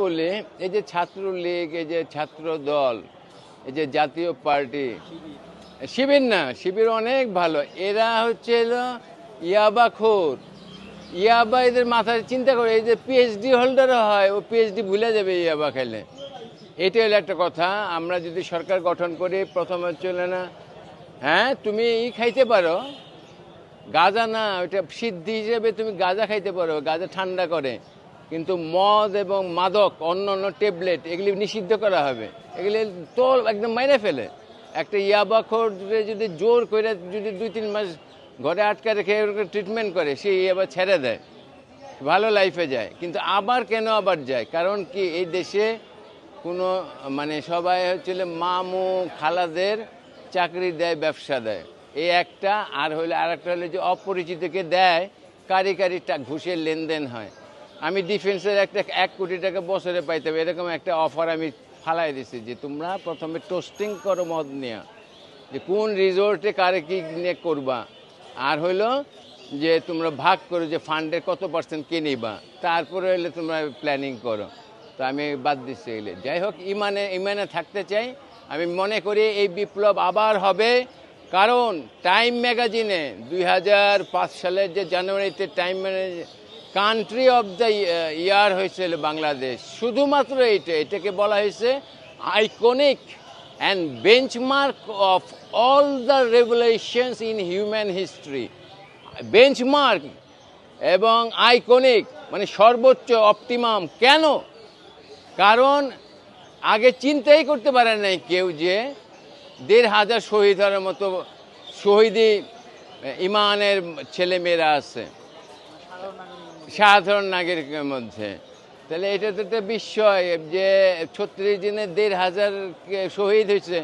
বলি এই যে ছাত্রলীগ, এই যে ছাত্র দল, এই যে জাতীয় পার্টি, শিবির না, শিবির অনেক ভালো। এরা হচ্ছে ইয়াবাখোর, ইয়াবা এদের মাথায় চিন্তা করে, এই যে পিএইচডি হোল্ডার হয়, ও পিএইচডি ভুলে যাবে ইয়াবা খেলে। এটা হলো একটা কথা। আমরা যদি সরকার গঠন করি, প্রথমে চলে না, হ্যাঁ তুমি খাইতে পারো গাঁজা, না ওইটা সিদ্ধি হিসেবে তুমি গাঁজা খাইতে পারো, গাঁজা ঠান্ডা করে, কিন্তু মদ এবং মাদক, অন্য অন্য ট্যাবলেট, এগুলি নিষিদ্ধ করা হবে। এগুলি তো একদম মাইনে ফেলে। একটা ইয়াবাখোরে যদি জোর করে যদি 2-3 মাস ঘরে আটকা রেখে ট্রিটমেন্ট করে, সে আবার ছেড়ে দেয়, ভালো লাইফে যায়। কিন্তু আবার কেন আবার যায়? কারণ কি এই দেশে কোনো মানে সবাই হচ্ছিল মামু খালাদের চাকরি দেয়, ব্যবসা দেয়, এই একটা। আর হইলে আর একটা হলো যে অপরিচিতকে দেয়, কারি কারি ঘুষের লেনদেন হয়। আমি ডিফেন্সের একটা 1 কোটি টাকা বছরে পাইতে হবে, এরকম একটা অফার আমি ফালাই দিছি যে তোমরা প্রথমে টোস্টিং করো মদ নিয়ে, যে কোন রিসোর্টে কারে কী নিয়ে করবা, আর হইলো যে তোমরা ভাগ করো যে ফান্ডের কত % কে নিবা, তারপরে হইলে তোমরা প্ল্যানিং করো। তো আমি বাদ দিচ্ছি এগুলো। যাই হোক, ইমানে থাকতে চাই। আমি মনে করি এই বিপ্লব আবার হবে, কারণ টাইম ম্যাগাজিনে 2005 সালের যে জানুয়ারিতে Time country of the year হয়েছিল বাংলাদেশ, শুধুমাত্র এটাকে বলা হয়েছে iconic and benchmark of all the revolutions in human history. Benchmark এবং আইকনিক মানে সর্বোচ্চ, অপটিমাম। কেন? কারণ আগে চিন্তাই করতে পারে নাই কেউ যে 1,500 শহীদ হওয়ার মতো শহীদি ইমানের ছেলেমেয়েরা আছে সাধারণ নাগরিকের মধ্যে। তাহলে এটা তো একটা বিস্ময় যে 36 দিনে 1,500 শহীদ হয়েছে।